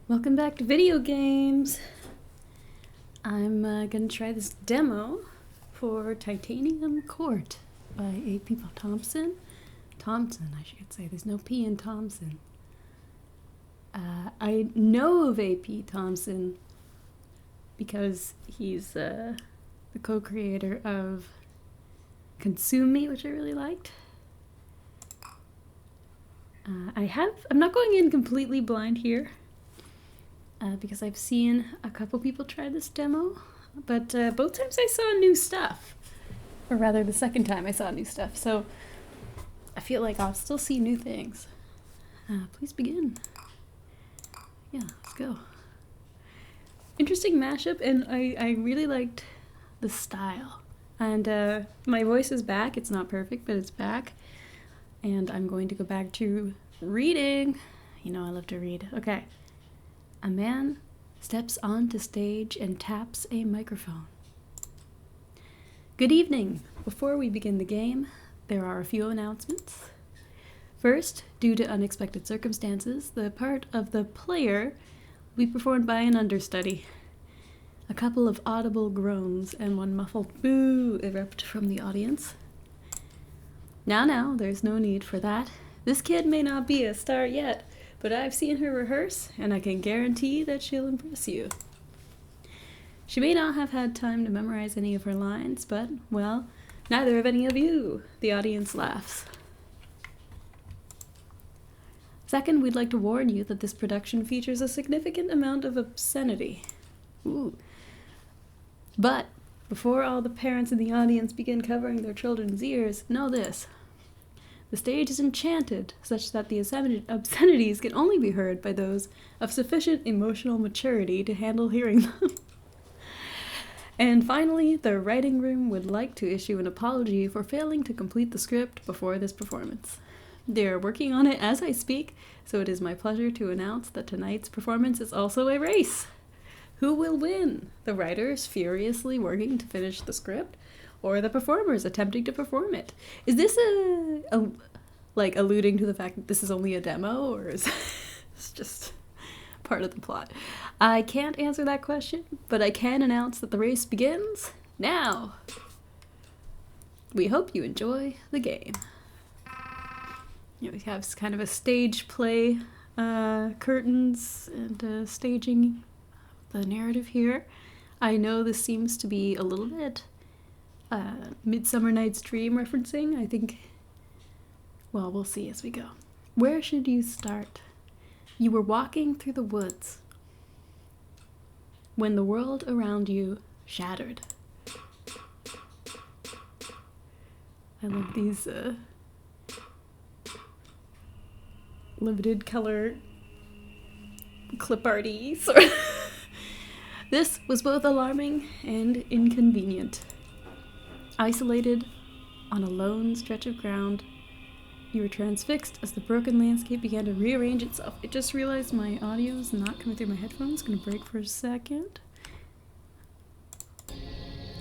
Welcome back to video games. I'm gonna try this demo for Titanium Court by A.P. Thompson. Thompson, I should say. There's no P in Thompson. I know of A.P. Thompson because he's the co-creator of Consume Me, which I really liked. I'm not going in completely blind here. Because I've seen a couple people try this demo, but both times I saw new stuff. Or rather, the second time I saw new stuff, so I feel like I'll still see new things. Please begin. Yeah, let's go. Interesting mashup, and I really liked the style. And my voice is back. It's not perfect, but it's back. And I'm going to go back to reading. You know I love to read. Okay. A man steps onto stage and taps a microphone. Good evening. Before we begin the game, there are a few announcements. First, due to unexpected circumstances, the part of the player will be performed by an understudy. A couple of audible groans and one muffled boo erupt from the audience. Now, there's no need for that. This kid may not be a star yet, but I've seen her rehearse, and I can guarantee that she'll impress you. She may not have had time to memorize any of her lines, but, well, neither have any of you. The audience laughs. Second, we'd like to warn you that this production features a significant amount of obscenity. Ooh. But, before all the parents in the audience begin covering their children's ears, know this. The stage is enchanted, such that the obscenities can only be heard by those of sufficient emotional maturity to handle hearing them. And finally, the writing room would like to issue an apology for failing to complete the script before this performance. They are working on it as I speak, so it is my pleasure to announce that tonight's performance is also a race. Who will win? The writers furiously working to finish the script? Or the performers attempting to perform it? Is this like alluding to the fact that this is only a demo, or is it's just part of the plot? I can't answer that question, but I can announce that the race begins now. We hope you enjoy the game. We have kind of a stage play, curtains, and staging the narrative here. I know this seems to be a little bit Midsummer Night's Dream referencing. I think, well, we'll see as we go. Where should you start? You were walking through the woods when the world around you shattered. I love these limited color clip arty sort of. This was both alarming and inconvenient. Isolated on a lone stretch of ground, you were transfixed as the broken landscape began to rearrange itself. I just realized my audio is not coming through my headphones. It's going to break for a second.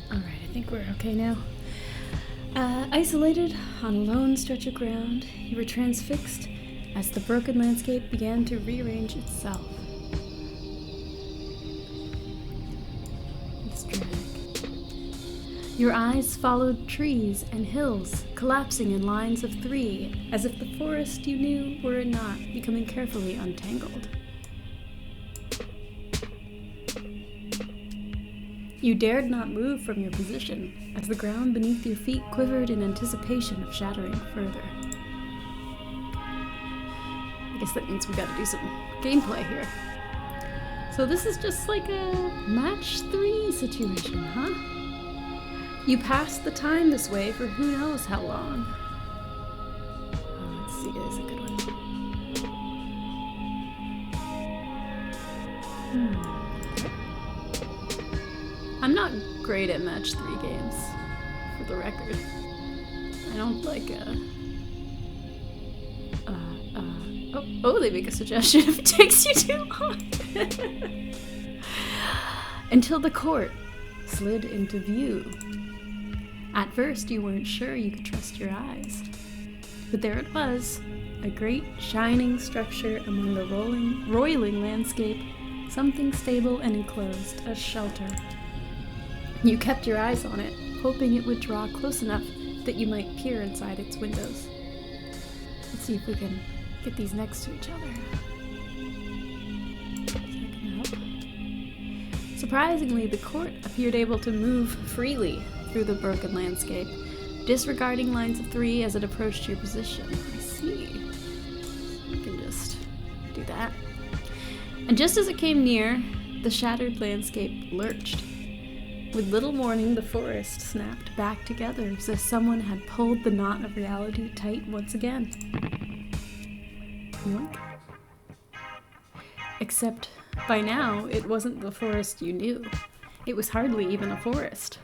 Alright, I think we're okay now. Isolated on a lone stretch of ground, you were transfixed as the broken landscape began to rearrange itself. Your eyes followed trees and hills, collapsing in lines of 3, as if the forest you knew were it not, becoming carefully untangled. You dared not move from your position, as the ground beneath your feet quivered in anticipation of shattering further. I guess that means we gotta do some gameplay here. So this is just like a match 3 situation, huh? You passed the time this way for who knows how long. Oh, let's see, there's a good one. I'm not great at match 3 games, for the record. I don't like, they make a suggestion if it takes you too long. Until the court slid into view. At first, you weren't sure you could trust your eyes. But there it was, a great shining structure among the roiling landscape, something stable and enclosed, a shelter. You kept your eyes on it, hoping it would draw close enough that you might peer inside its windows. Let's see if we can get these next to each other. Surprisingly, the court appeared able to move freely through the broken landscape, disregarding lines of three as it approached your position. I see. You can just do that. And just as it came near, the shattered landscape lurched. With little warning, the forest snapped back together as if someone had pulled the knot of reality tight once again. Yoink. Except by now, it wasn't the forest you knew. It was hardly even a forest.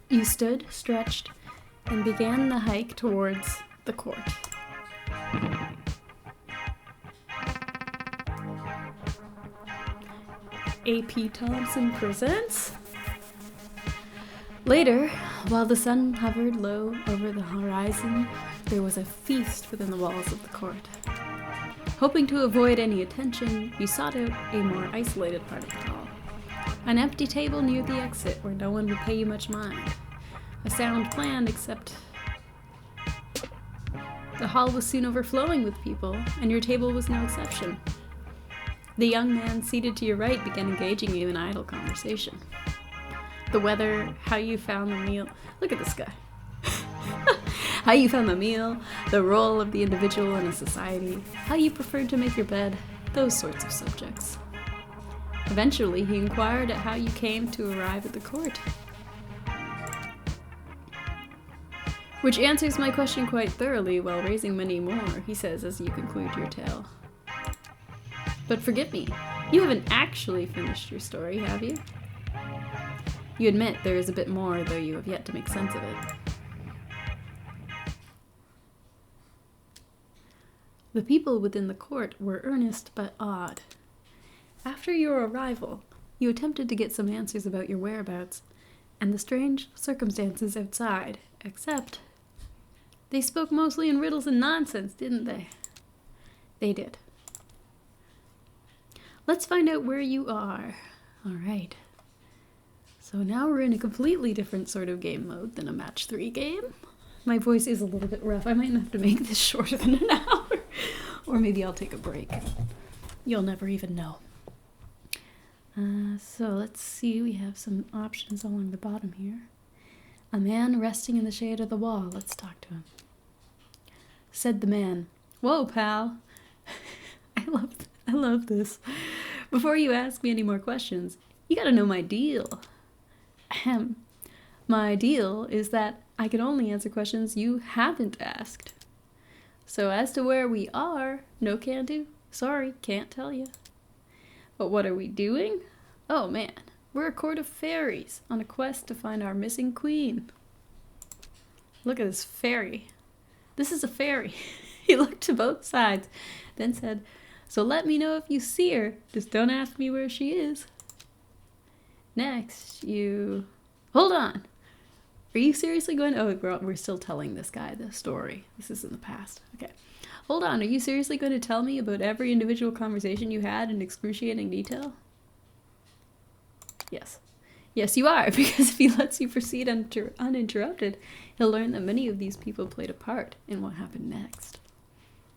You stood, stretched, and began the hike towards the court. A.P. Thompson presents. Later, while the sun hovered low over the horizon, there was a feast within the walls of the court. Hoping to avoid any attention, you sought out a more isolated part of the hall. An empty table near the exit where no one would pay you much mind. A sound plan, except the hall was soon overflowing with people, and your table was no exception. The young man seated to your right began engaging you in idle conversation. The weather, how you found the meal. Look at this guy. How you found the meal, the role of the individual in a society, how you preferred to make your bed, those sorts of subjects. Eventually, he inquired at how you came to arrive at the court. Which answers my question quite thoroughly while raising many more, he says as you conclude your tale. But forgive me, you haven't actually finished your story, have you? You admit there is a bit more, though you have yet to make sense of it. The people within the court were earnest but odd. After your arrival, you attempted to get some answers about your whereabouts and the strange circumstances outside, except they spoke mostly in riddles and nonsense, didn't they? They did. Let's find out where you are. All right. So now we're in a completely different sort of game mode than a match 3 game. My voice is a little bit rough. I might have to make this shorter than an hour. Or maybe I'll take a break. You'll never even know. So let's see. We have some options along the bottom here. A man resting in the shade of the wall. Let's talk to him. Said the man, "Whoa, pal." I love this. Before you ask me any more questions, you gotta know my deal. Ahem. My deal is that I can only answer questions you haven't asked. So as to where we are, no can do. Sorry, can't tell you. But what are we doing? Oh man, we're a court of fairies on a quest to find our missing queen. Look at this fairy. This is a fairy. He looked to both sides, then said, "So let me know if you see her. Just don't ask me where she is." Next, you... Hold on. Are you seriously going to... Oh, we're still telling this guy the story. This is in the past. Okay. Hold on. Are you seriously going to tell me about every individual conversation you had in excruciating detail? Yes. Yes, you are, because if he lets you proceed uninterrupted, he'll learn that many of these people played a part in what happened next.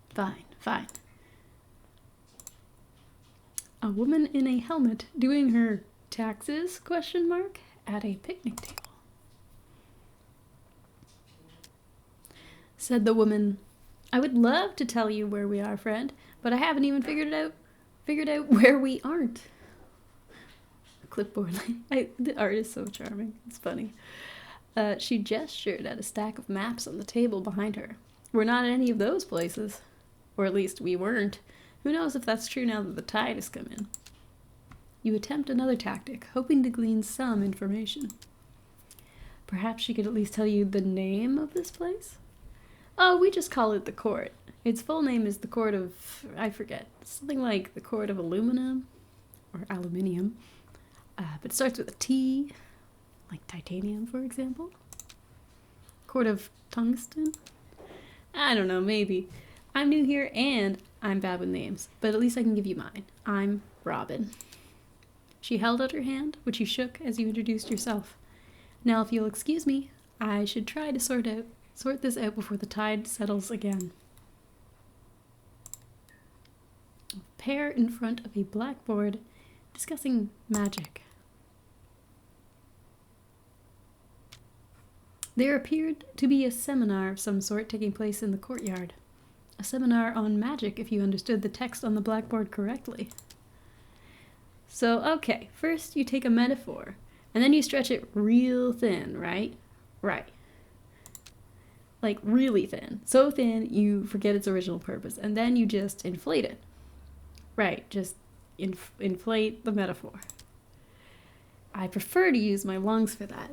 Fine, fine. A woman in a helmet doing her taxes, ? At a picnic table. Said the woman, "I would love to tell you where we are, friend, but I haven't even figured out where we aren't." Clipboard. The art is so charming. It's funny. She gestured at a stack of maps on the table behind her. "We're not at any of those places. Or at least we weren't. Who knows if that's true now that the tide has come in." You attempt another tactic, hoping to glean some information. Perhaps she could at least tell you the name of this place? "Oh, we just call it the court. Its full name is the Court of... I forget. Something like the Court of Aluminum. Or Aluminium. But it starts with a T. Like titanium, for example. Court of Tungsten. I don't know, maybe. I'm new here and I'm bad with names, but at least I can give you mine. I'm Robin. She held out her hand, which you shook as you introduced yourself. Now, if you'll excuse me, I should try to sort this out before the tide settles again. A pair in front of a blackboard discussing magic. There appeared to be a seminar of some sort taking place in the courtyard. A seminar on magic, if you understood the text on the blackboard correctly. So, okay, first you take a metaphor, and then you stretch it real thin, right? Right. Like, really thin. So thin, you forget its original purpose, and then you just inflate it. Right, just inflate the metaphor. I prefer to use my lungs for that.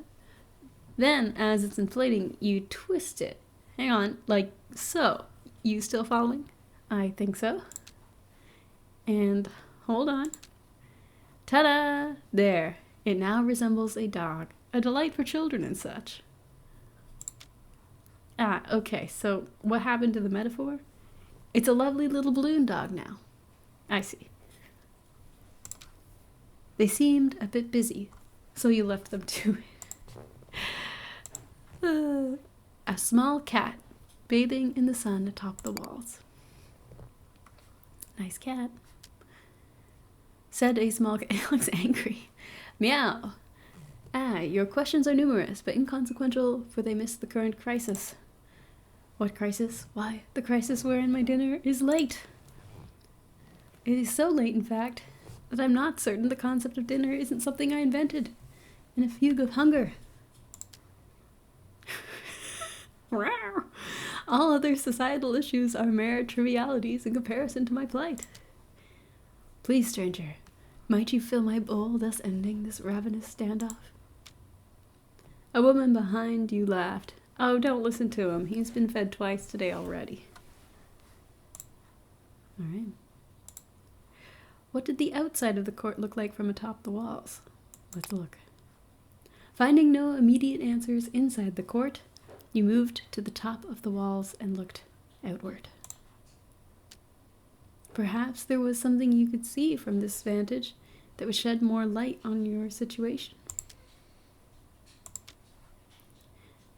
Then, as it's inflating, you twist it. Hang on, like so. You still following? I think so. And hold on. Ta-da! There. It now resembles a dog. A delight for children and such. Ah, okay, so what happened to the metaphor? It's a lovely little balloon dog now. I see. They seemed a bit busy, so you left them to it. A small cat bathing in the sun atop the walls. Nice cat. Said a small cat. It looks angry. Meow. Ah, your questions are numerous, but inconsequential, for they miss the current crisis. What crisis? Why, the crisis wherein my dinner is late. It is so late, in fact, that I'm not certain the concept of dinner isn't something I invented in a fugue of hunger. All other societal issues are mere trivialities in comparison to my plight. Please, stranger, might you fill my bowl, thus ending this ravenous standoff? A woman behind you laughed. Oh, don't listen to him. He's been fed twice today already. All right. What did the outside of the court look like from atop the walls? Let's look. Finding no immediate answers inside the court, you moved to the top of the walls and looked outward. Perhaps there was something you could see from this vantage that would shed more light on your situation.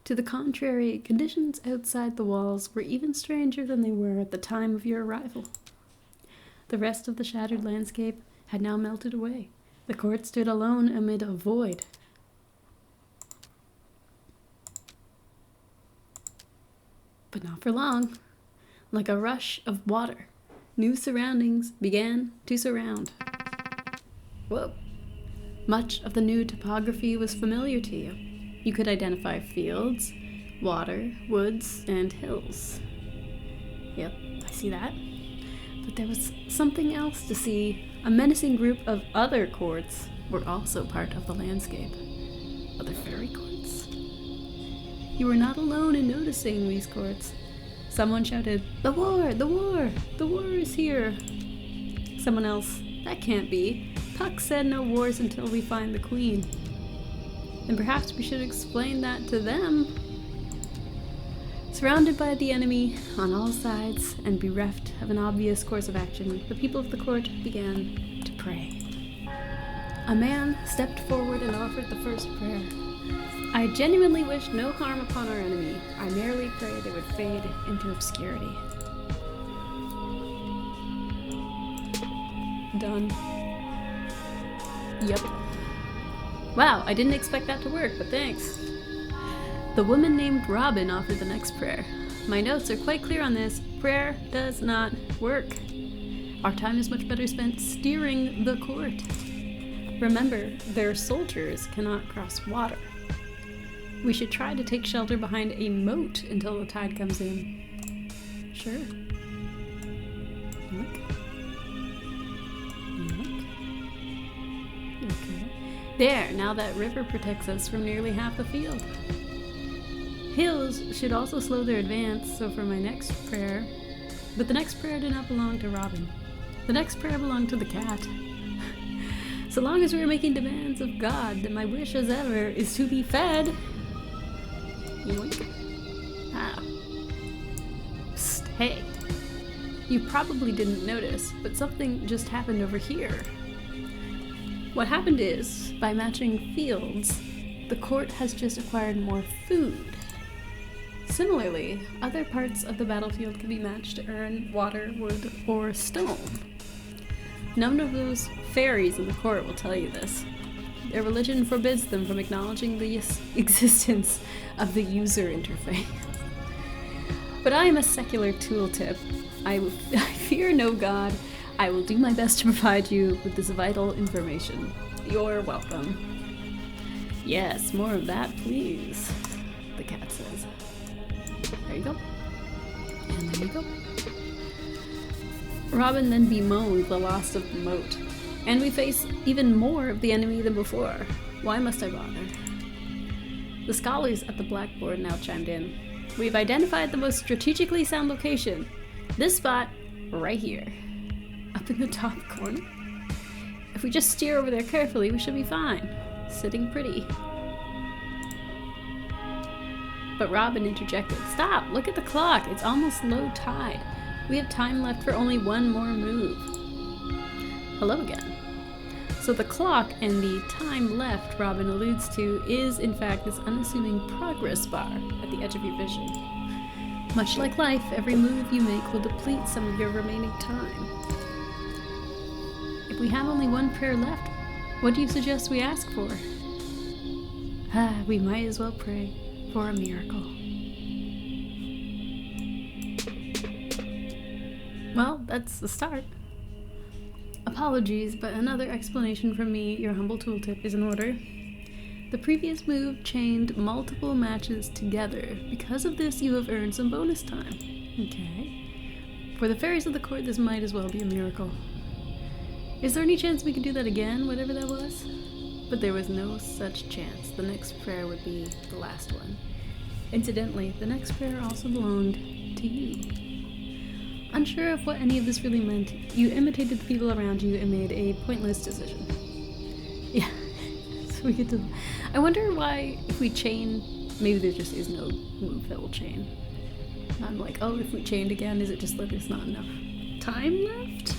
To the contrary, conditions outside the walls were even stranger than they were at the time of your arrival. The rest of the shattered landscape had now melted away. The court stood alone amid a void. But not for long. Like a rush of water, new surroundings began to surround. Whoa. Much of the new topography was familiar to you. You could identify fields, water, woods, and hills. Yep, I see that. But there was something else to see. A menacing group of other courts were also part of the landscape. Other fairy courts. You were not alone in noticing these courts. Someone shouted, "The war! The war! The war is here!" Someone else, "That can't be. Puck said no wars until we find the queen." And perhaps we should explain that to them. Surrounded by the enemy on all sides and bereft of an obvious course of action, the people of the court began to pray. A man stepped forward and offered the first prayer. I genuinely wish no harm upon our enemy. I merely pray they would fade into obscurity. Done. Yep. Wow, I didn't expect that to work, but thanks. The woman named Robin offered the next prayer. My notes are quite clear on this. Prayer does not work. Our time is much better spent steering the court. Remember, their soldiers cannot cross water. We should try to take shelter behind a moat until the tide comes in. Sure. Look. Okay. There, now that river protects us from nearly half the field. Hills should also slow their advance, so for my next prayer... But the next prayer did not belong to Robin. The next prayer belonged to the cat. So long as we are making demands of God, then my wish as ever is to be fed. Yoink. Ah. Hey, you probably didn't notice, but something just happened over here. What happened is, by matching fields, the court has just acquired more food. Similarly, other parts of the battlefield can be matched to earn water, wood, or stone. None of those fairies in the court will tell you this. Their religion forbids them from acknowledging the existence of the user interface. But I am a secular tooltip. I fear no god. I will do my best to provide you with this vital information. You're welcome. Yes, more of that, please, the cat says. There you go. And there you go. Robin then bemoaned the loss of the moat. And we face even more of the enemy than before. Why must I bother? The scholars at the blackboard now chimed in. We've identified the most strategically sound location. This spot, right here. Up in the top corner. If we just steer over there carefully, we should be fine. Sitting pretty. But Robin interjected. Stop! Look at the clock! It's almost low tide. We have time left for only one more move. Hello again. So the clock and the time left Robin alludes to is, in fact, this unassuming progress bar at the edge of your vision. Much like life, every move you make will deplete some of your remaining time. If we have only one prayer left, what do you suggest we ask for? We might as well pray for a miracle. Well, that's the start. Apologies, but another explanation from me, your humble tooltip, is in order. The previous move chained multiple matches together. Because of this, you have earned some bonus time. Okay. For the fairies of the court, this might as well be a miracle. Is there any chance we could do that again, whatever that was? But there was no such chance. The next prayer would be the last one. Incidentally, the next prayer also belonged to you. Unsure of what any of this really meant, you imitated the people around you and made a pointless decision. Yeah, so we get to... I wonder why, if we chain, maybe there just is no move that will chain. I'm like, oh, if we chained again, is it just like there's not enough time left?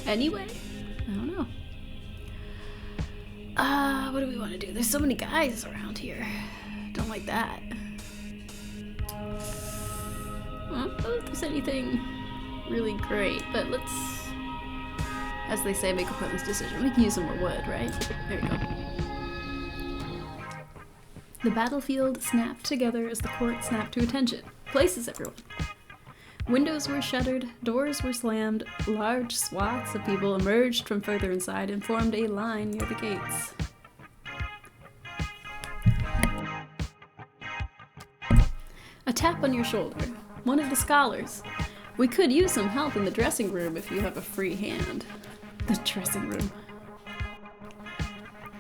Anyway, I don't know. What do we want to do? There's so many guys around here. Don't like that. I don't know if there's anything really great, but let's, as they say, make a pointless decision. We can use some more wood, right? There we go. The battlefield snapped together as the court snapped to attention. Places, everyone. Windows were shuttered, doors were slammed, large swaths of people emerged from further inside and formed a line near the gates. A tap on your shoulder. One of the scholars. We could use some help in the dressing room if you have a free hand. The dressing room.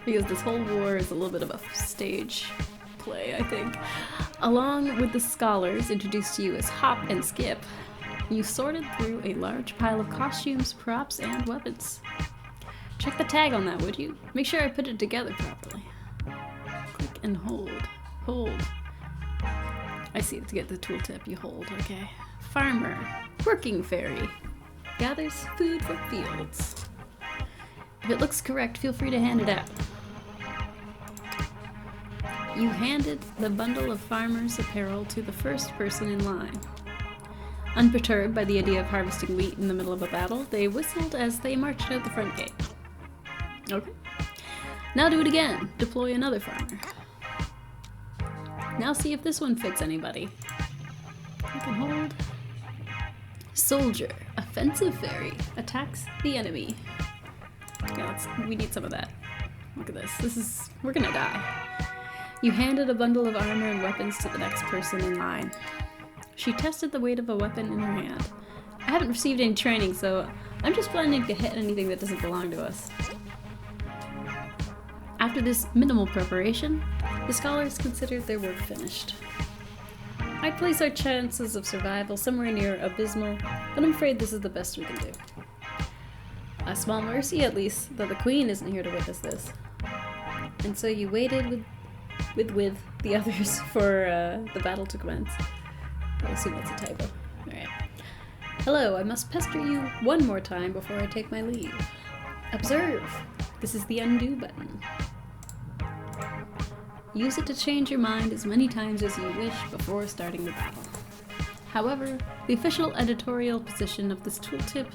Because this whole war is a little bit of a stage play, I think. Along with the scholars introduced to you as Hop and Skip, you sorted through a large pile of costumes, props, and weapons. Check the tag on that, would you? Make sure I put it together properly. Click and hold. Hold. I see, to get the tooltip, you hold, okay. Farmer. Working fairy. Gathers food for fields. If it looks correct, feel free to hand it out. You handed the bundle of farmer's apparel to the first person in line. Unperturbed by the idea of harvesting wheat in the middle of a battle, they whistled as they marched out the front gate. Okay. Now do it again. Deploy another farmer. Now see if this one fits anybody. I can hold. Soldier. Offensive fairy. Attacks the enemy. Yeah, we need some of that. Look at this. We're gonna die. You handed a bundle of armor and weapons to the next person in line. She tested the weight of a weapon in her hand. I haven't received any training, so I'm just planning to hit anything that doesn't belong to us. After this minimal preparation, the scholars considered their work finished. I'd place our chances of survival somewhere near abysmal, but I'm afraid this is the best we can do. A small mercy, at least, that the queen isn't here to witness this. And so you waited with the others for the battle to commence. I assume that's a typo. Alright. Hello, I must pester you one more time before I take my leave. Observe! This is the undo button. Use it to change your mind as many times as you wish before starting the battle. However, the official editorial position of this tooltip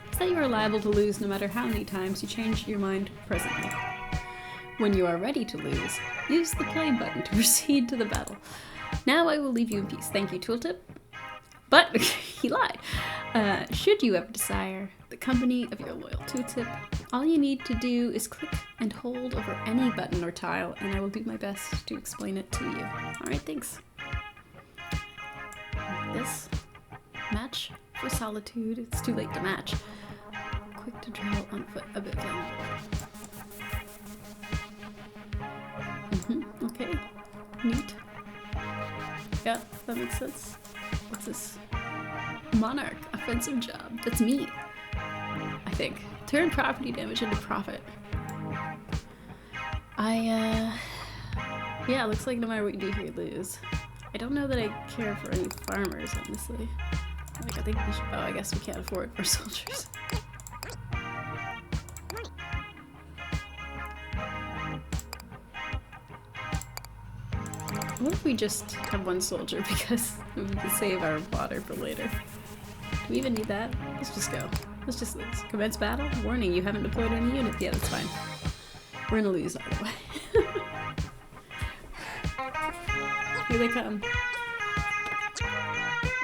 is that you are liable to lose no matter how many times you change your mind presently. When you are ready to lose, use the play button to proceed to the battle. Now I will leave you in peace. Thank you, tooltip. But, he lied. Should you ever desire the company of your loyal tooltip, all you need to do is click and hold over any button or tile, and I will do my best to explain it to you. Alright, thanks. This. Match for solitude. It's too late to match. Quick to travel on foot, a bit flammable. Okay. Neat. Yeah, that makes sense. What's this? Monarch. Offensive job. That's me. I think. Turn property damage into profit. Yeah, looks like no matter what you do here, you lose. I don't know that I care for any farmers, honestly. Like, I think we should. Oh, I guess we can't afford more soldiers. What if we just have one soldier because we can save our water for later? Do we even need that? Let's just go. Let's just lose. Commence battle? Warning, you haven't deployed any units. Yeah, that's fine. We're gonna lose either way. Here they come.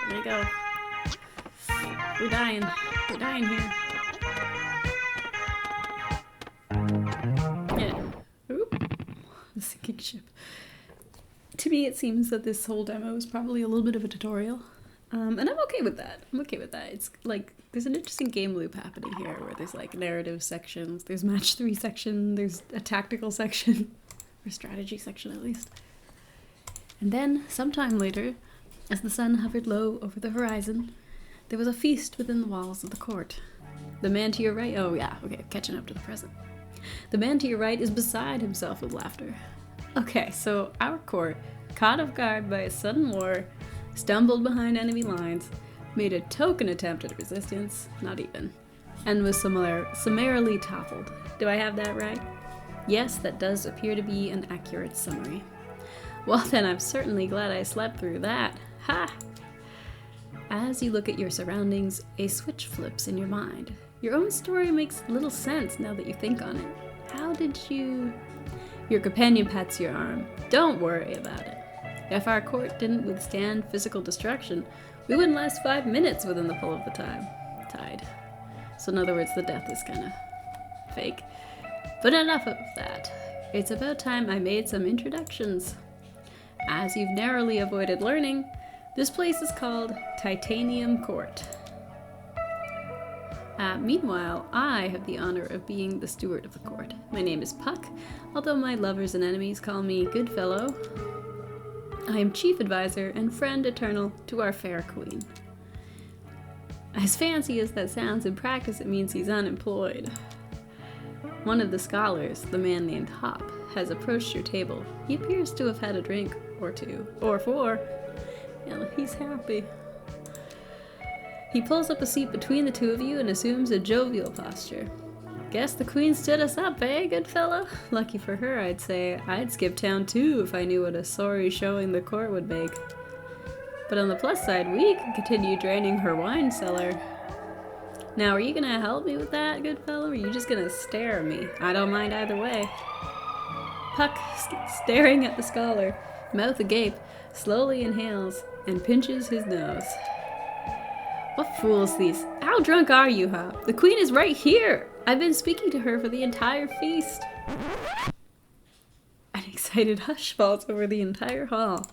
There they go. We're dying. We're dying here. Yeah. Oop. The sinking ship. To me, it seems that this whole demo is probably a little bit of a tutorial. And I'm okay with that. I'm okay with that. It's like, there's an interesting game loop happening here where there's like narrative sections, there's match 3 section, there's a tactical section, or strategy section at least. And then, sometime later, as the sun hovered low over the horizon, there was a feast within the walls of the court. The man to your right, oh yeah, okay, catching up to the present. The man to your right is beside himself with laughter. Okay, so our court, caught off guard by a sudden war, stumbled behind enemy lines, made a token attempt at resistance, not even, and was summarily toppled. Do I have that right? Yes, that does appear to be an accurate summary. Well then, I'm certainly glad I slept through that. Ha! As you look at your surroundings, a switch flips in your mind. Your own story makes little sense now that you think on it. How did you... Your companion pats your arm. Don't worry about it. If our court didn't withstand physical destruction, we wouldn't last 5 minutes within the pull of the tide. So in other words, the death is kind of fake. But enough of that. It's about time I made some introductions. As you've narrowly avoided learning, this place is called Titanium Court. Meanwhile, I have the honor of being the steward of the court. My name is Puck, although my lovers and enemies call me Goodfellow. I am chief advisor and friend eternal to our fair queen. As fancy as that sounds, in practice it means he's unemployed. One of the scholars, the man named Hop, has approached your table. He appears to have had a drink or 2, or 4. Yeah, he's happy. He pulls up a seat between the two of you and assumes a jovial posture. Guess the queen stood us up, eh, good fellow? Lucky for her, I'd say. I'd skip town too if I knew what a sorry showing the court would make. But on the plus side, we can continue draining her wine cellar. Now, are you gonna help me with that, good fellow, or are you just gonna stare at me? I don't mind either way. Puck, staring at the scholar, mouth agape, slowly inhales and pinches his nose. What fools these? How drunk are you, Hop? The queen is right here! I've been speaking to her for the entire feast. An excited hush falls over the entire hall.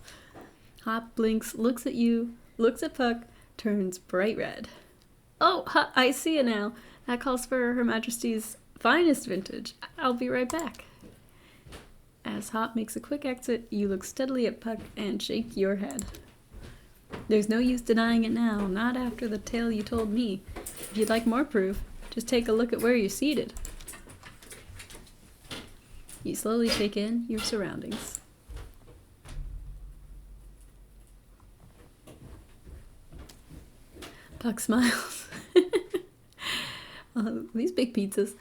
Hop blinks, looks at you, looks at Puck, turns bright red. Oh, I see it now. That calls for Her Majesty's finest vintage. I'll be right back. As Hop makes a quick exit, you look steadily at Puck and shake your head. There's no use denying it now, not after the tale you told me. If you'd like more proof, just take a look at where you're seated. You slowly take in your surroundings. Puck smiles. These big pizzas.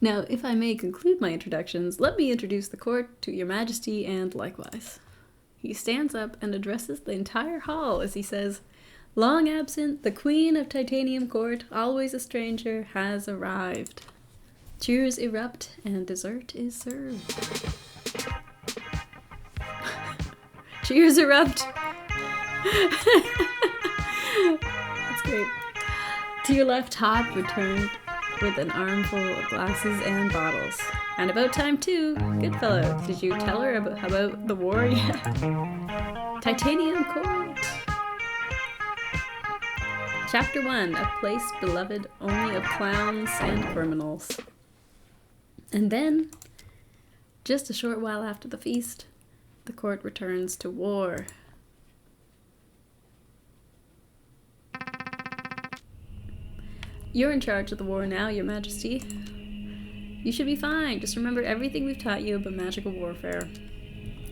Now, if I may conclude my introductions, let me introduce the court to your majesty and likewise. He stands up and addresses the entire hall as he says, "Long absent, the queen of Titanium Court, always a stranger, has arrived." Cheers erupt and dessert is served. Cheers erupt! That's great. To your left, Hot returned with an armful of glasses and bottles. And about time too. Good fellow. Did you tell her about the war yet? Titanium Court. Chapter 1. A place beloved only of clowns and criminals. And then, just a short while after the feast, the court returns to war. You're in charge of the war now, Your Majesty. You should be fine. Just remember everything we've taught you about magical warfare.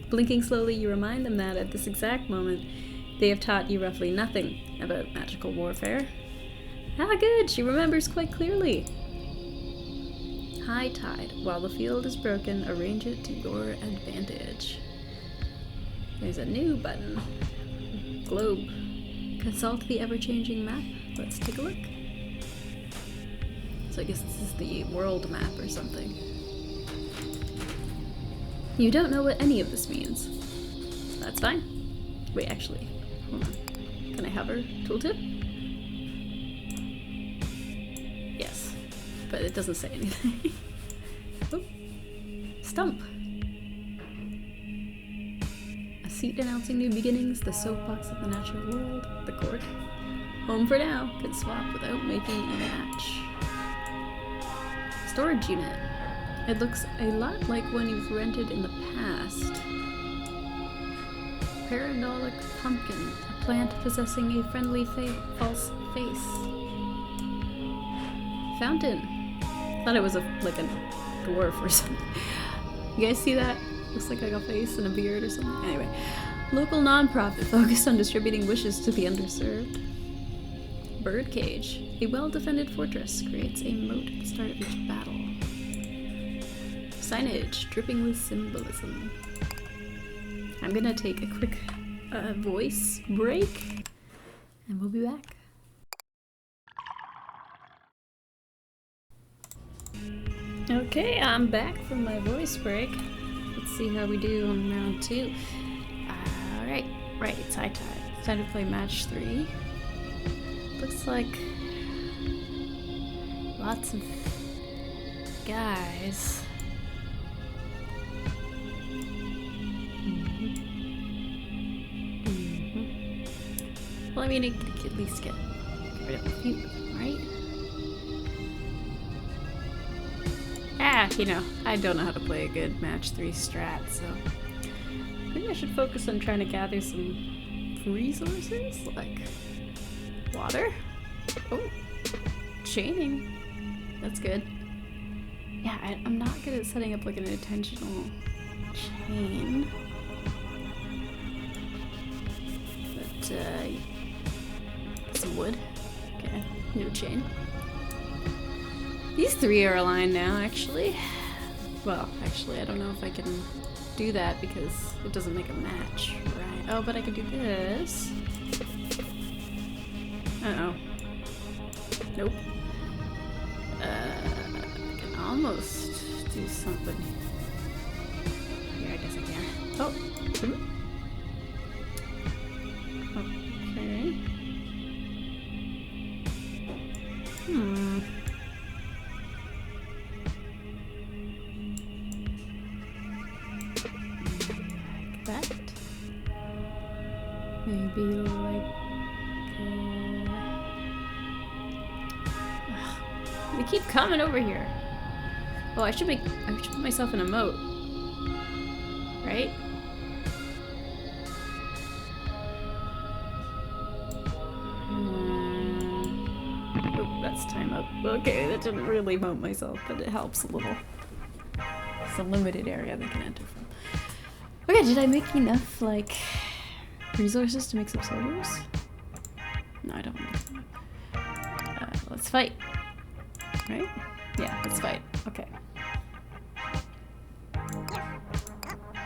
Blinking slowly, you remind them that at this exact moment, they have taught you roughly nothing about magical warfare. Ah, good. She remembers quite clearly. High tide. While the field is broken, arrange it to your advantage. There's a new button. Globe. Consult the ever-changing map. Let's take a look. So I guess this is the world map or something. You don't know what any of this means. That's fine. Wait, actually, hold on. Can I hover? Tooltip? Yes, but it doesn't say anything. Oh. Stump. A seat announcing new beginnings, the soapbox of the natural world, the court. Home for now, could swap without making a match. Storage unit. It looks a lot like one you've rented in the past. Paradolic pumpkin, a plant possessing a friendly false face. Fountain. Thought it was like a dwarf or something. You guys see that? Looks like a face and a beard or something. Anyway, local non-profit focused on distributing wishes to the underserved. Birdcage. A well-defended fortress creates a moat at the start of each battle. Signage, dripping with symbolism. I'm gonna take a quick voice break, and we'll be back. Okay, I'm back from my voice break. Let's see how we do on round 2. Alright, right, it's high tide. It's time to play match 3. Looks like lots of guys. Well, I mean, it could at least get rid of a few, right? You know, I don't know how to play a good match 3 strat, so maybe I should focus on trying to gather some resources, like water. Oh, chaining. That's good. Yeah, I'm not good at setting up like an intentional chain. But, some wood. Okay, new chain. These 3 are aligned now, actually. Well, actually, I don't know if I can do that because it doesn't make a match, right? Oh, but I can do this. Uh-oh. Nope. I can almost do something. Here, I guess I can. Oh! Okay. Like that. Maybe like... They keep coming over here. Oh, I should put myself in a moat. Right? Oh, that's time up. Okay, that didn't really moat myself, but it helps a little. It's a limited area they can enter from. Okay, did I make enough, like, resources to make some soldiers? No, I don't want to. Let's fight. Right? Yeah, let's fight. Okay.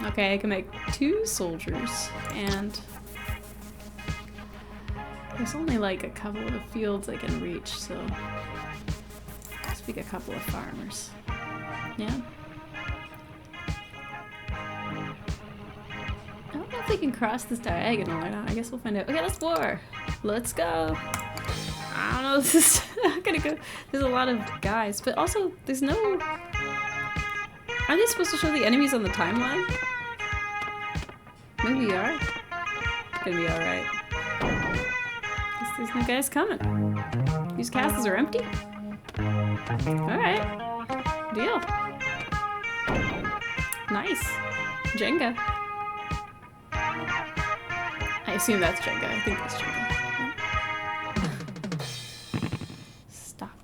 Okay, I can make 2 soldiers, and there's only like a couple of fields I can reach, so let's pick a couple of farmers. Yeah? I don't know if they can cross this diagonal or not. I guess we'll find out. Okay, let's war! Let's go! I don't know, this is not gonna go. There's a lot of guys, but also there's no... Are they supposed to show the enemies on the timeline? Maybe we are. It's gonna be alright. There's no guys coming. These castles are empty? Alright. Deal. Nice. Jenga. I assume that's Jenga. I think that's Jenga. Stop.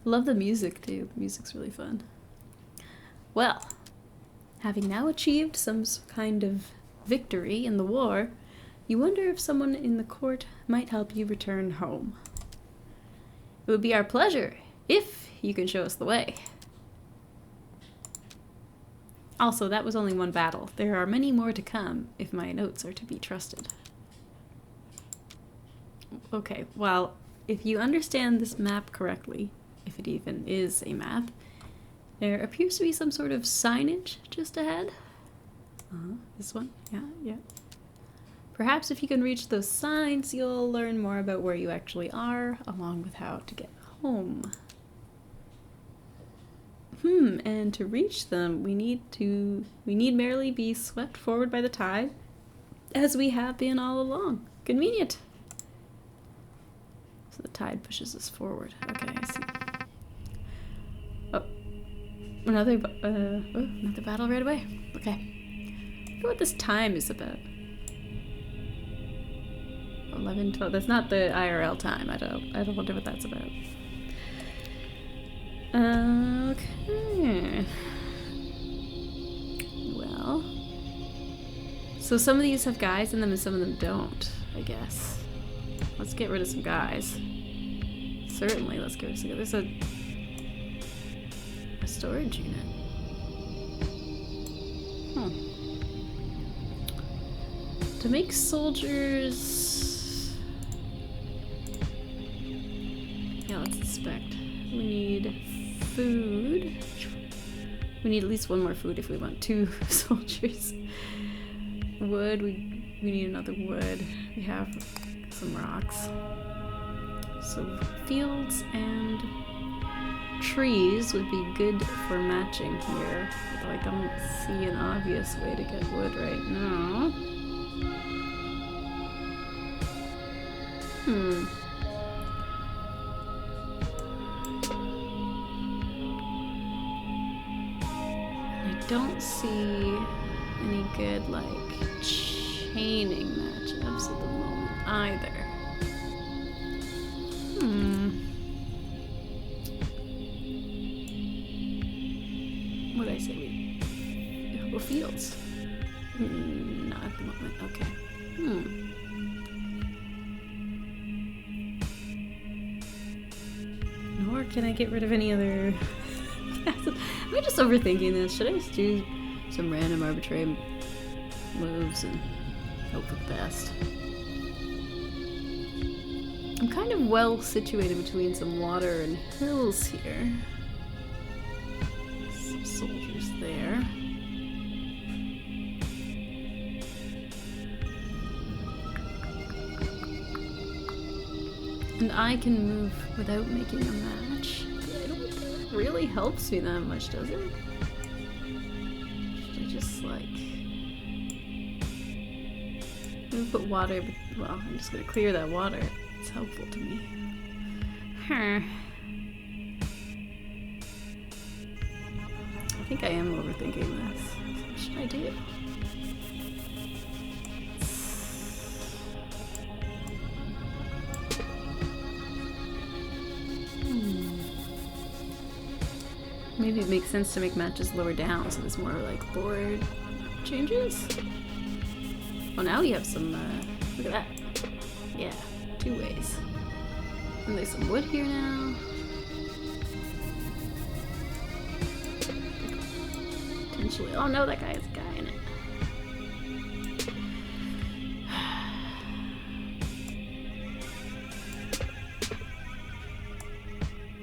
Love the music too. The music's really fun. Well, having now achieved some kind of victory in the war, you wonder if someone in the court might help you return home. It would be our pleasure if you can show us the way. Also, that was only one battle. There are many more to come, if my notes are to be trusted. Okay, well, if you understand this map correctly, if it even is a map, there appears to be some sort of signage just ahead. This one? Yeah. Perhaps if you can reach those signs, you'll learn more about where you actually are, along with how to get home. And to reach them, we need merely be swept forward by the tide, as we have been all along. Convenient. So the tide pushes us forward. Okay, I see. Oh, another battle right away. Okay. I wonder what this time is about. 11, 12. That's not the IRL time. I don't wonder what that's about. Okay. Well. So some of these have guys in them and some of them don't, I guess. Let's get rid of some guys. Certainly, let's get rid of some guys. There's a storage unit. To make soldiers... Yeah, let's inspect. We need food. We need at least one more food if we want 2 soldiers. Wood, we need another wood. We have some rocks. So fields and trees would be good for matching here. Although I don't see an obvious way to get wood right now. I don't see any good, like, chaining matchups at the moment either. What did I say? Well, fields. Not at the moment. Okay. Nor can I get rid of any other... Am I just overthinking this? Should I just do some random arbitrary moves and hope for the best? I'm kind of well situated between some water and hills here. Some soldiers there. And I can move without making a match. I don't think that really helps me that much, does it? Should I just, like... I'm gonna put water, but, well, I'm just gonna clear that water. It's helpful to me. I think I am overthinking this. What should I do? Maybe it makes sense to make matches lower down so there's more like board changes. Oh, now we have some, look at that. Yeah, 2 ways. And there's some wood here now. especially. Oh no, that guy has a guy in it.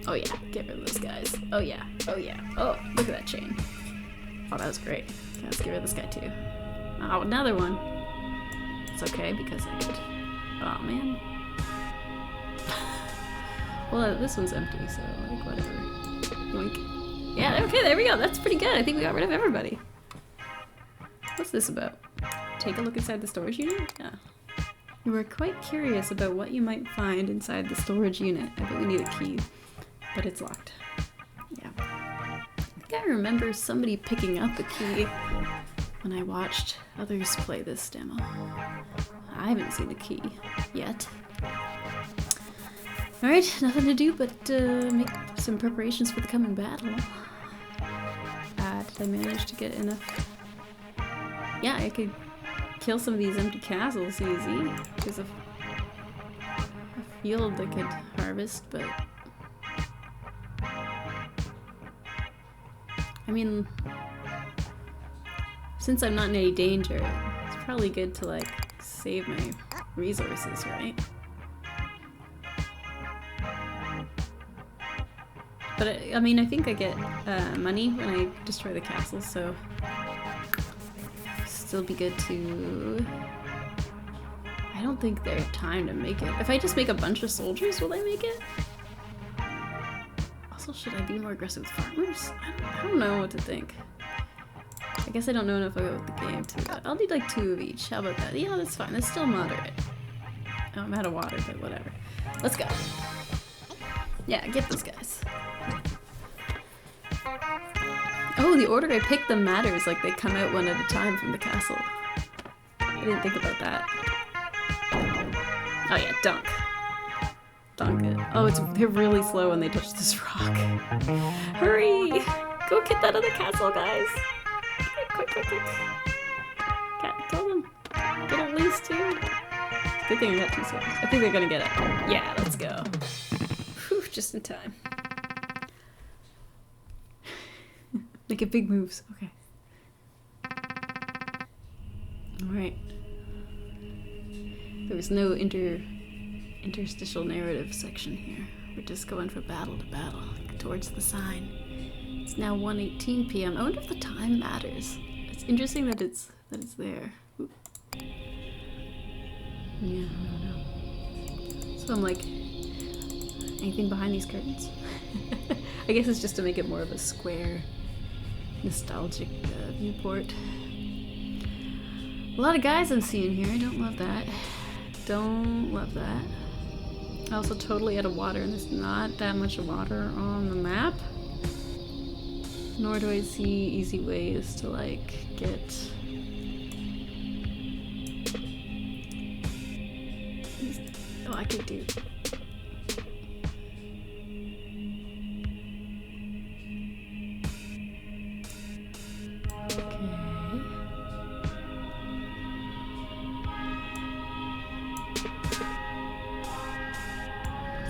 Oh yeah, get rid of those guys. Oh yeah, oh yeah. Oh, look at that chain. Oh, that was great. Okay, let's get rid of this guy too. Oh, another one. It's okay because I could... Oh man. Well, this one's empty, so like whatever. Yoink. Yeah, okay, there we go. That's pretty good. I think we got rid of everybody. What's this about? Take a look inside the storage unit? Yeah. We were quite curious about what you might find inside the storage unit. I bet we need a key. But it's locked. Yeah. I think I remember somebody picking up a key when I watched others play this demo. I haven't seen the key yet. Alright, nothing to do but make some preparations for the coming battle. Did I manage to get enough? Yeah, I could kill some of these empty castles easy. There's a field I could harvest, but... I mean, since I'm not in any danger, it's probably good to, like, save my resources, right? But, I mean, I think I get money when I destroy the castle, so still be good to... I don't think they have time to make it. If I just make a bunch of soldiers, will they make it? Also, should I be more aggressive with farmers? I don't know what to think. I guess I don't know enough about the game to... I'll need like 2 of each. How about that? Yeah, that's fine. That's still moderate. Oh, I'm out of water, but whatever. Let's go. Yeah, get those guys. Oh, the order I picked them matters. Like, they come out one at a time from the castle. I didn't think about that. Oh yeah, dunk. Dunk it. Oh, they're really slow when they touch this rock. Hurry! Go get that other castle, guys! Quick, quick, quick. Tell them. Get at least 2. Good thing I got 2 seconds. I think they're gonna get it. Yeah, let's go. Whew, just in time. Making big moves. Okay. Alright. There was no interstitial narrative section here. We're just going from battle to battle, towards the sign. It's now 1:18 p.m. I wonder if the time matters. It's interesting that it's there. Oop. Yeah, I don't know. So I'm like, anything behind these curtains? I guess it's just to make it more of a square, nostalgic viewport. A lot of guys I'm seeing here. I don't love that. Don't love that. Also totally out of water, and there's not that much water on the map. Nor do I see easy ways to, like, get... Oh, I could do...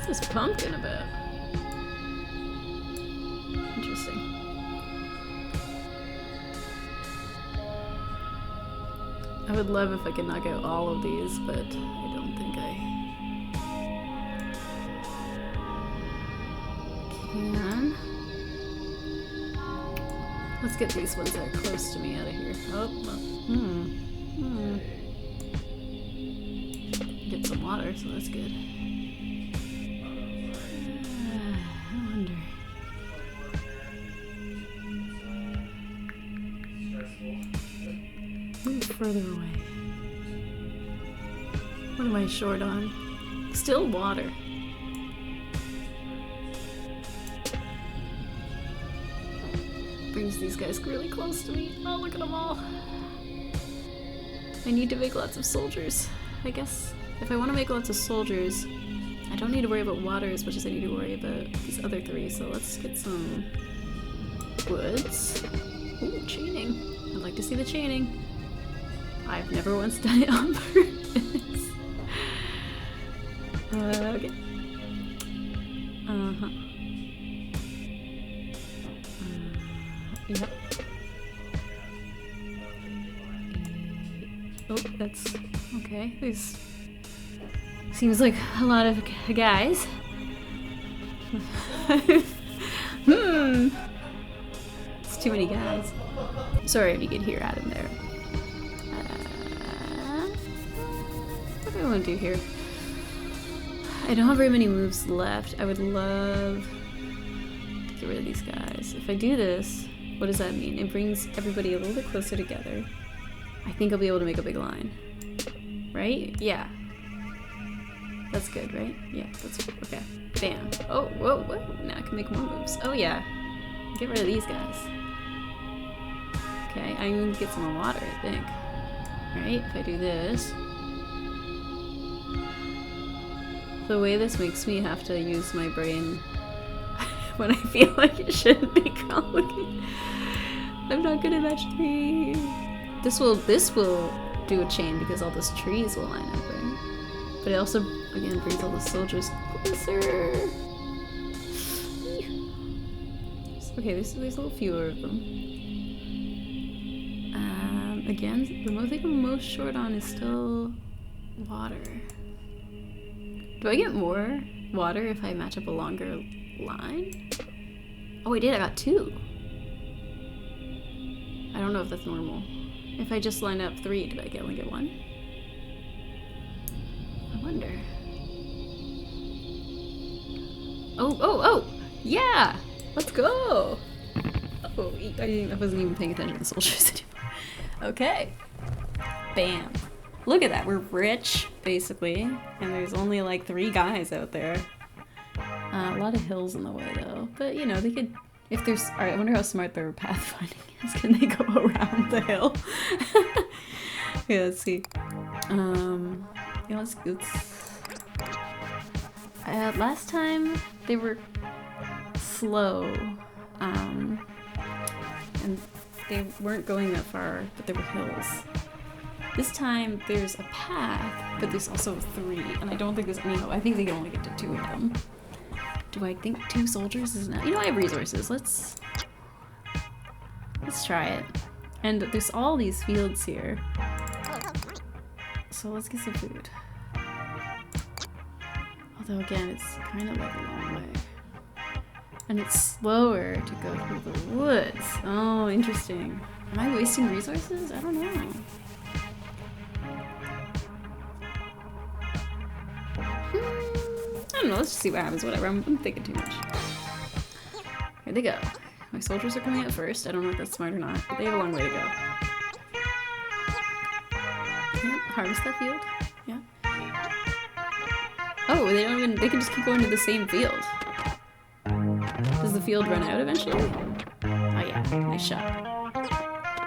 What's this pumpkin about? Interesting. I would love if I could knock out all of these, but I don't think I can. Let's get these ones that are close to me out of here. Oh, well, Get some water, so that's good. I wonder. Move further away. What am I short on? Still water. Brings these guys really close to me. Oh, look at them all. I need to make lots of soldiers. I guess if I want to make lots of soldiers, I don't need to worry about water as much as I need to worry about these other 3. So let's get some woods. Ooh, chaining. I'd like to see the chaining. I've never once done it on purpose. Okay. Uh-huh. Yep. Oh, that's okay. There's seems like a lot of guys. It's too many guys. Sorry if you could hear Adam there. What do I want to do here? I don't have very many moves left. I would love to get rid of these guys. If I do this, what does that mean? It brings everybody a little bit closer together. I think I'll be able to make a big line. Right? Yeah. That's good, right? Yeah, that's okay. Bam. Oh, whoa, whoa. Now I can make more moves. Oh, yeah. Get rid of these guys. Okay, I need to get some more water, I think. Right? If I do this. The way this makes me have to use my brain when I feel like it shouldn't be complicated. I'm not good at match 3. This will do a chain because all those trees will line up, right? But it also, again, brings all the soldiers closer. Okay, there's a little fewer of them. Again, the most thing I'm most short on is still water. Do I get more water if I match up a longer line? Oh, I did. I got 2. I don't know if that's normal. If I just line up 3, do I only get 1? I wonder. Oh! Yeah! Let's go! Oh, I wasn't even paying attention to the soldiers anymore. Okay. Bam. Look at that. We're rich, basically. And there's only like 3 guys out there. A lot of hills in the way, though. But, you know, they could... If there's... Alright, I wonder how smart their pathfinding is. Can they go around the hill? Okay, let's see. Yeah, let's... last time, they were slow. And they weren't going that far, but there were hills. This time, there's a path, but there's also 3, and I don't think there's any hope. I think they can only get to 2 of them. Do I think 2 soldiers is enough? You know, I have resources. Let's try it. And there's all these fields here. So let's get some food. Although again, it's kind of like a long way. And it's slower to go through the woods. Oh, interesting. Am I wasting resources? I don't know. I don't know, let's just see what happens, whatever. I'm thinking too much. Here they go. My soldiers are coming out first. I don't know if that's smart or not, but they have a long way to go. Yeah, harvest that field. Yeah. Oh, they can just keep going to the same field. Does the field run out eventually? Oh yeah, nice shot.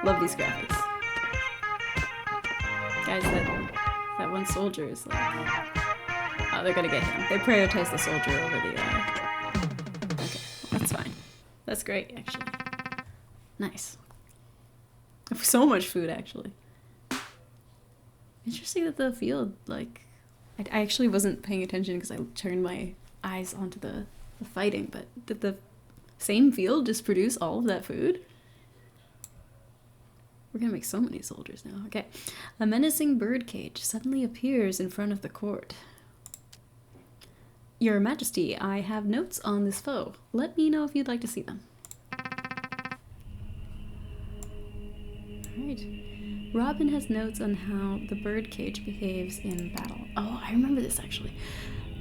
Love these graphics. Guys, that one soldier is like... Oh, they're gonna get him. They prioritize the soldier over the... Okay, that's fine. That's great, actually. Nice. So much food, actually. Interesting that the field, like... I actually wasn't paying attention because I turned my eyes onto the fighting, but did the same field just produce all of that food? We're gonna make so many soldiers now. Okay. A menacing birdcage suddenly appears in front of the court. Your Majesty, I have notes on this foe. Let me know if you'd like to see them. Alright. Robin has notes on how the birdcage behaves in battle. Oh, I remember this actually.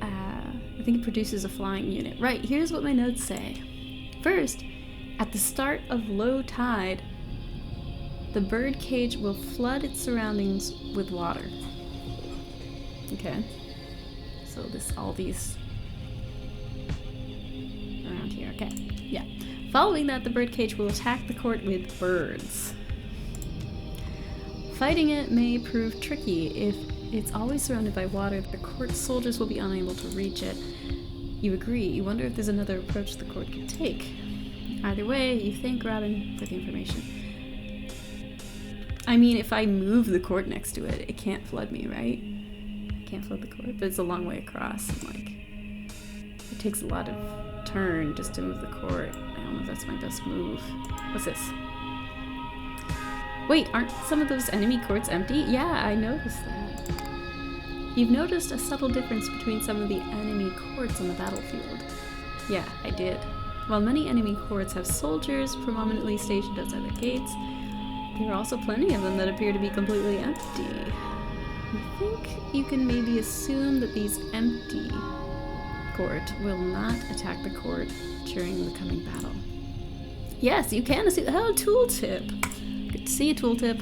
I think it produces a flying unit. Right, here's what my notes say. First, at the start of low tide, the birdcage will flood its surroundings with water. Okay. So all these around here. Okay. Yeah. Following that, the birdcage will attack the court with birds. Fighting it may prove tricky. If it's always surrounded by water, the court soldiers will be unable to reach it. You agree. You wonder if there's another approach the court could take. Either way, you thank Robin for the information. I mean, if I move the court next to it, it can't flood me, right? I can't flood the court, but it's a long way across, and like, it takes a lot of turn just to move the court. I don't know if that's my best move. What's this? Wait, aren't some of those enemy courts empty? Yeah, I noticed that. You've noticed a subtle difference between some of the enemy courts on the battlefield. Yeah, I did. While many enemy courts have soldiers permanently stationed outside their gates, there are also plenty of them that appear to be completely empty. I think you can maybe assume that these empty court will not attack the court during the coming battle. Yes, you can assume. Oh, tooltip. Good to see you, tooltip.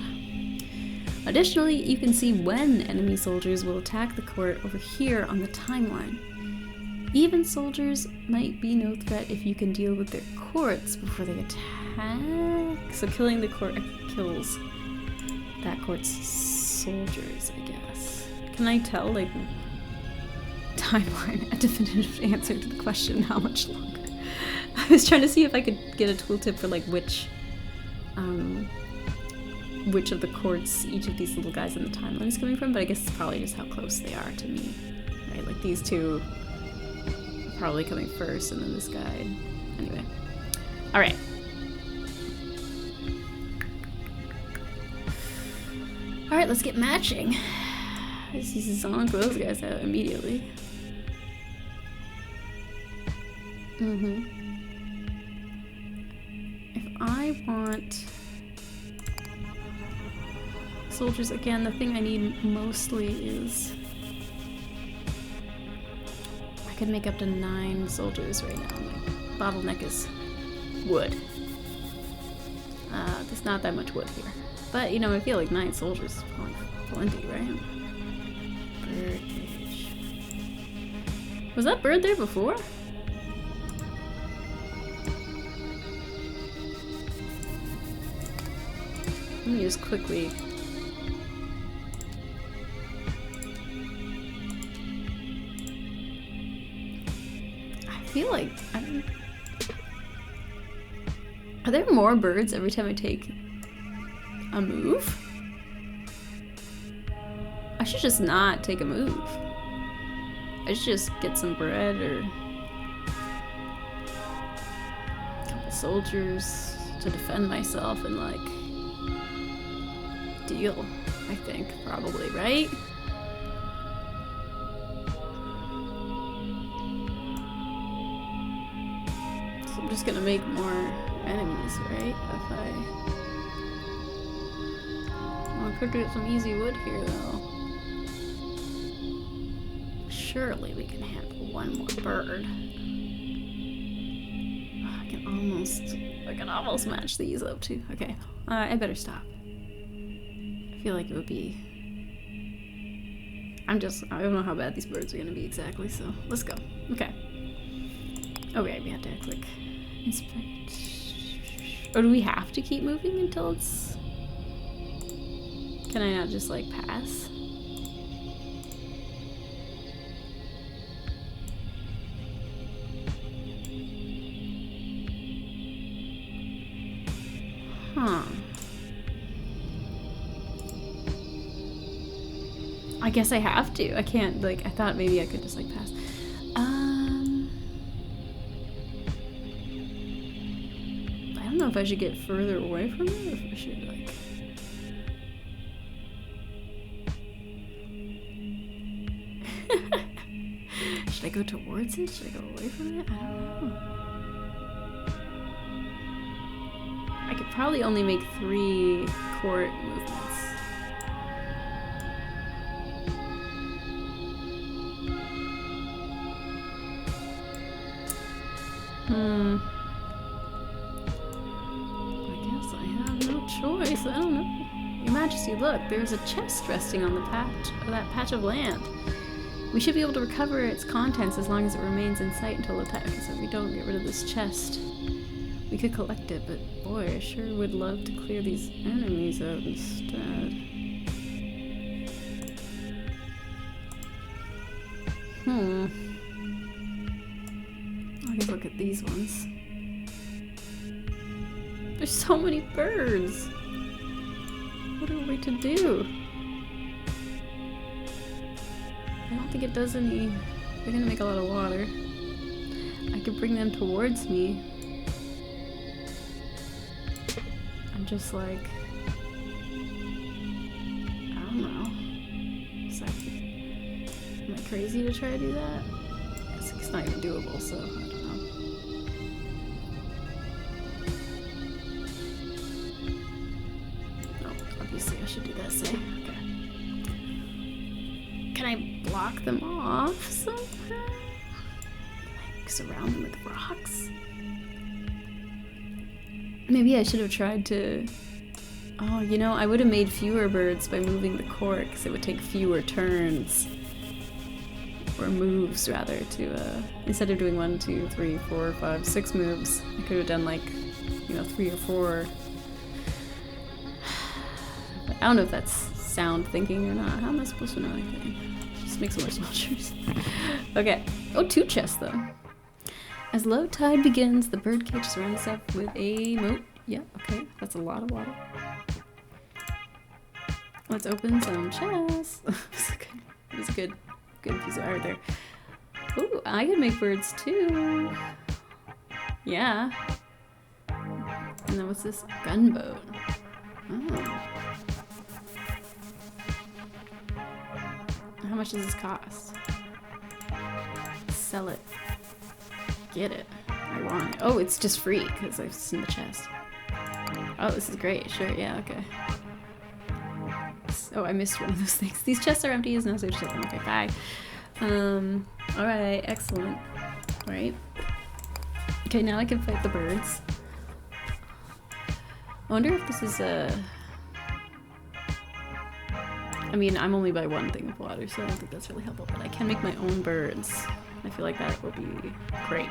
Additionally, you can see when enemy soldiers will attack the court over here on the timeline. Even soldiers might be no threat if you can deal with their courts before they attack. So killing the court kills that court's soldiers, I guess. Can I tell, like, timeline, a definitive answer to the question, how much longer? I was trying to see if I could get a tooltip for, like, which of the courts each of these little guys in the timeline is coming from, but I guess it's probably just how close they are to me, right? Like, these two are probably coming first, and then this guy. Anyway. Alright. Alright, let's get matching. Let's use Zonk those guys out immediately. If I want soldiers, again, the thing I need mostly is I could make up to 9 soldiers right now. My bottleneck is wood. There's not that much wood here. But, you know, I feel like 9 soldiers is probably plenty, right? Bird cage. Was that bird there before? Let me just quickly... I feel like... Are there more birds every time I take a move? I should just not take a move. I should just get some bread or a couple soldiers to defend myself and, like, deal, I think, probably, right? So I'm just gonna make more enemies, right? If I could get some easy wood here, though. Surely we can handle one more bird. Oh, I can almost match these up too. Okay, I better stop. I feel like it would be... I don't know how bad these birds are gonna be exactly, so let's go. Okay. Okay, we have to click inspect. Or do we have to keep moving until it's... Can I not just, like, pass? Huh. I guess I have to. I can't, like, I thought maybe I could just, like, pass. I don't know if I should get further away from it or if I should, like... Should I go towards it? Should I go away from it? I don't know. I could probably only make 3 court movements. I guess I have no choice. I don't know. Your Majesty, look, there's a chest resting on that patch of land. We should be able to recover its contents as long as it remains in sight until attack. So if we don't get rid of this chest, we could collect it, but boy, I sure would love to clear these enemies out instead. I can look at these ones. There's so many birds! What are we to do? I don't think it does any... They're gonna make a lot of water. I could bring them towards me. I'm just like... crazy to try to do that? It's not even doable, so I don't know. Oh, obviously I should do that same. Okay. Can I block them off somehow? Like surround them with rocks? Maybe I should have tried to... Oh, you know, I would have made fewer birds by moving the court, because it would take fewer turns. Or moves, rather, to, instead of doing 1, 2, 3, 4, 5, 6 moves, I could have done, like, you know, 3 or 4. I don't know if that's sound thinking or not. How am I supposed to know anything? Just make some more soldiers. Okay. Oh, 2 chests, though. As low tide begins, the birdcage surrounds itself with a moat. Yeah, okay. That's a lot of water. Let's open some chests. It was a good piece of art there. Ooh, I can make birds too. Yeah. And then what's this? Gunboat. Oh. How much does this cost? Sell it. Get it. I want it. Oh, it's just free because I've seen the chest. Oh, this is great. Sure, yeah, okay. Oh, I missed one of those things. These chests are empty as no such thing. Okay, bye. Alright, excellent. Alright. Okay, now I can fight the birds. I wonder if this is a... I mean, I'm only by 1 thing of water, so I don't think that's really helpful, but I can make my own birds. I feel like that would be great.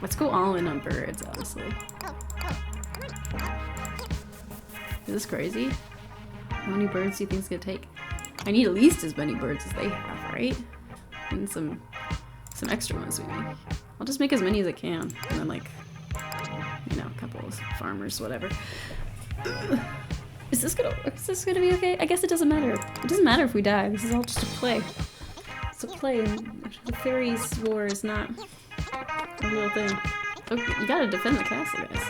Let's go all in on birds, honestly. Is this crazy? How many birds do you think it's gonna take? I need at least as many birds as they have, right? I need some extra ones maybe. I'll just make as many as I can, and then like, you know, a couple of farmers, whatever. Is this gonna be okay? I guess it doesn't matter. It doesn't matter if we die. This is all just a play. It's a play, and the fairies' war is not a real thing. Oh, you gotta defend the castle, guys.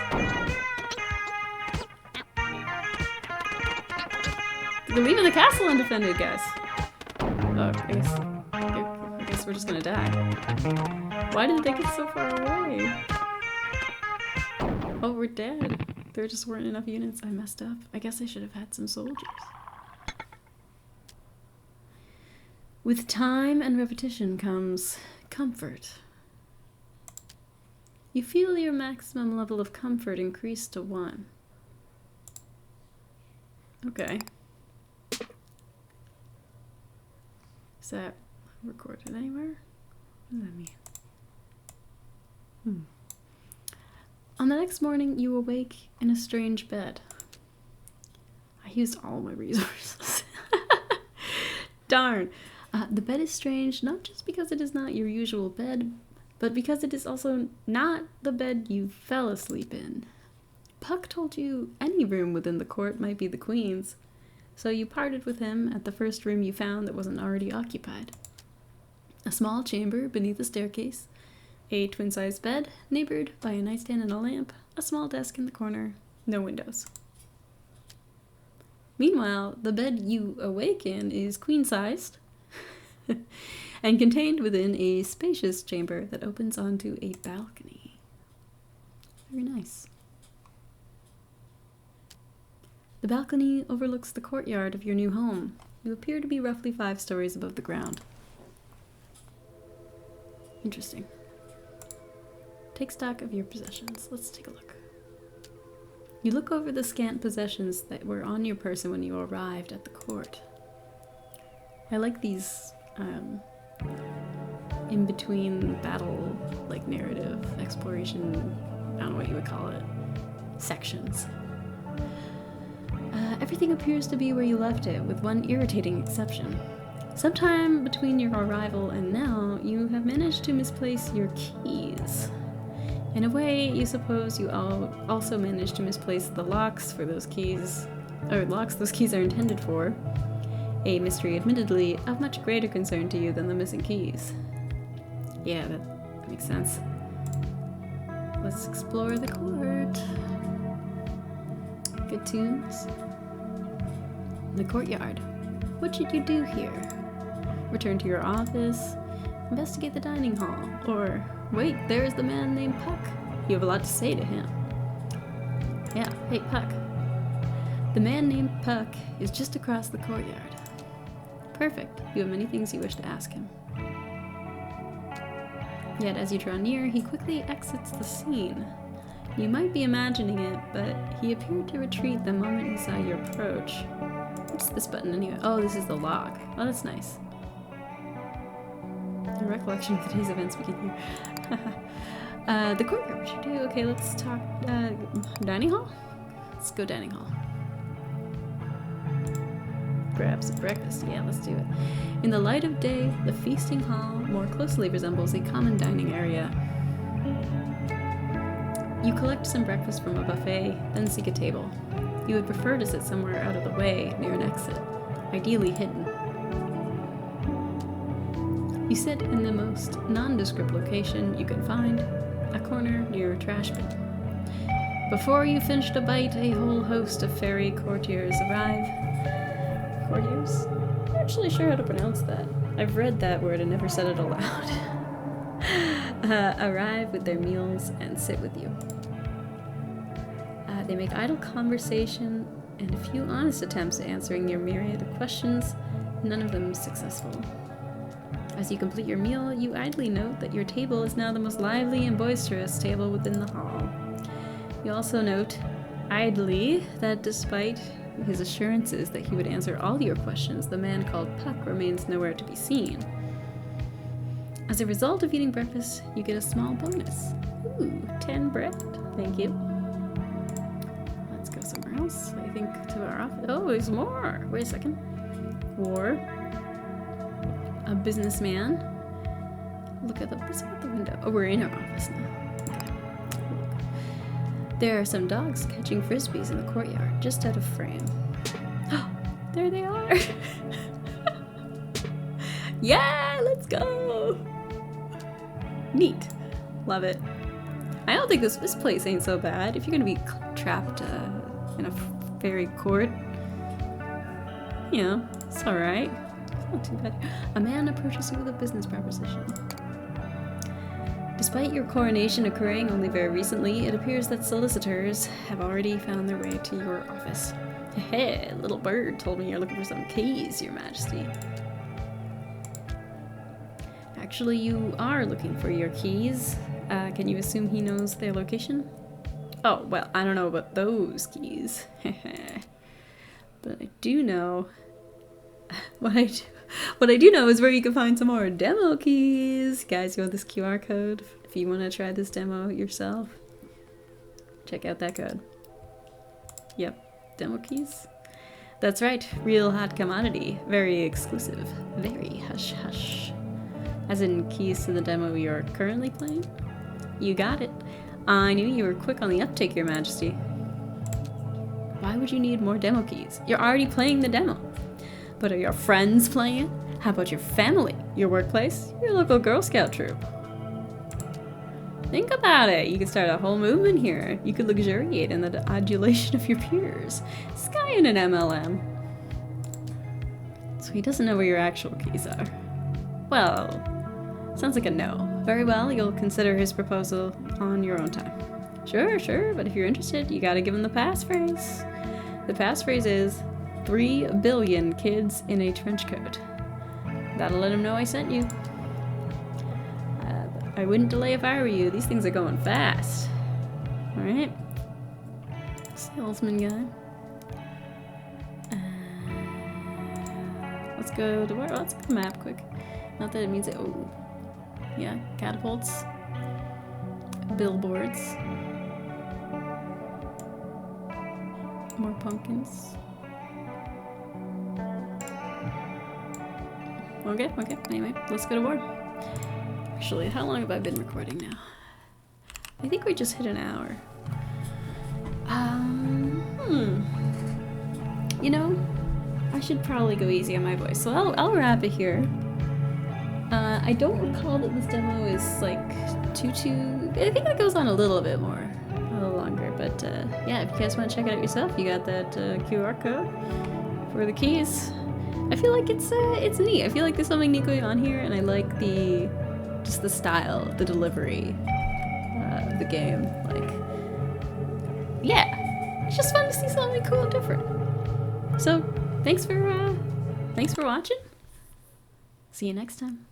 They're leaving the castle undefended, guys. Oh, I guess we're just gonna die. Why did they get so far away? Oh, we're dead. There just weren't enough units. I messed up. I guess I should have had some soldiers. With time and repetition comes comfort. You feel your maximum level of comfort increase to 1. Okay. Is that recorded anywhere? What does that mean? On the next morning, you awake in a strange bed. I used all my resources. Darn. The bed is strange, not just because it is not your usual bed, but because it is also not the bed you fell asleep in. Puck told you any room within the court might be the queen's, so you parted with him at the first room you found that wasn't already occupied. A small chamber beneath a staircase, a twin-sized bed, neighbored by a nightstand and a lamp, a small desk in the corner, no windows. Meanwhile, the bed you awake in is queen-sized and contained within a spacious chamber that opens onto a balcony. Very nice. The balcony overlooks the courtyard of your new home. You appear to be roughly 5 stories above the ground. Interesting. Take stock of your possessions. Let's take a look. You look over the scant possessions that were on your person when you arrived at the court. I like these in between battle, like narrative, exploration, I don't know what you would call it, sections. Everything appears to be where you left it, with one irritating exception. Sometime between your arrival and now, you have managed to misplace your keys. In a way, you suppose you also managed to misplace the locks for those keys, or locks those keys are intended for. A mystery admittedly of much greater concern to you than the missing keys. Yeah, that makes sense. Let's explore the court. Good tunes. The courtyard. What should you do here? Return to your office? Investigate the dining hall? Or, wait, there's the man named Puck. You have a lot to say to him. Yeah, hey Puck. The man named Puck is just across the courtyard. Perfect. You have many things you wish to ask him. Yet as you draw near, he quickly exits the scene. You might be imagining it, but he appeared to retreat the moment he saw your approach. What's this button anyway? Oh, this is the log. Oh, that's nice. A recollection of today's events begin here. The courtyard, what should we do? Okay, let's talk, dining hall? Let's go dining hall. Grab some breakfast. Yeah, let's do it. In the light of day, the feasting hall more closely resembles a common dining area. You collect some breakfast from a buffet, then seek a table. You would prefer to sit somewhere out of the way, near an exit, ideally hidden. You sit in the most nondescript location you can find, a corner near a trash bin. Before you finish a bite, a whole host of fairy courtiers arrive. Courtiers? I'm not actually sure how to pronounce that. I've read that word and never said it aloud. Arrive with their meals and sit with you. They make idle conversation and a few honest attempts at answering your myriad of questions, none of them successful. As you complete your meal, you idly note that your table is now the most lively and boisterous table within the hall. You also note, idly, that despite his assurances that he would answer all your questions, the man called Puck remains nowhere to be seen. As a result of eating breakfast, you get a small bonus. Ooh, 10 bread. Thank you. Let's go somewhere else. I think to our office. Oh, there's more. Wait a second. War. A businessman. Look at what's out the window. Oh, we're in our office now. Okay. There are some dogs catching frisbees in the courtyard, just out of frame. Oh, there they are. Yeah, let's go. Neat. Love it. I don't think this place ain't so bad. If you're gonna be trapped in a fairy court, you know, it's alright. It's not too bad. A man approaches you with a business proposition. Despite your coronation occurring only very recently, it appears that solicitors have already found their way to your office. Hey, little bird told me you're looking for some keys, Your Majesty. Actually, you are looking for your keys. Can you assume he knows their location? Oh, well, I don't know about those keys. But I do know... What I do know is where you can find some more demo keys. Guys, you want this QR code? If you want to try this demo yourself, check out that code. Yep, demo keys. That's right, real hot commodity. Very exclusive. Very hush-hush. As in keys to the demo you're currently playing? You got it. I knew you were quick on the uptake, Your Majesty. Why would you need more demo keys? You're already playing the demo. But are your friends playing it? How about your family? Your workplace? Your local Girl Scout troop? Think about it. You could start a whole movement here. You could luxuriate in the adulation of your peers. This guy in an MLM. So he doesn't know where your actual keys are. Well, sounds like a no. Very well, you'll consider his proposal on your own time. Sure, but if you're interested, you gotta give him the passphrase. The passphrase is 3 billion kids in a trench coat. That'll let him know I sent you. I wouldn't delay if I were you. These things are going fast. Alright. Salesman guy. Let's go to where? Let's go to the map quick. Not that it means it. Oh. Yeah, catapults. Billboards. More pumpkins. Okay. Anyway, let's go to war. Actually, how long have I been recording now? I think we just hit an hour. You know, I should probably go easy on my voice, so I'll wrap it here. I don't recall that this demo is like too. I think it goes on a little bit more, a little longer. But yeah, if you guys want to check it out yourself, you got that QR code for the keys. I feel like it's neat. I feel like there's something neat going on here, and I like just the style, the delivery of the game. Like, yeah, it's just fun to see something cool and different. So, thanks for watching. See you next time.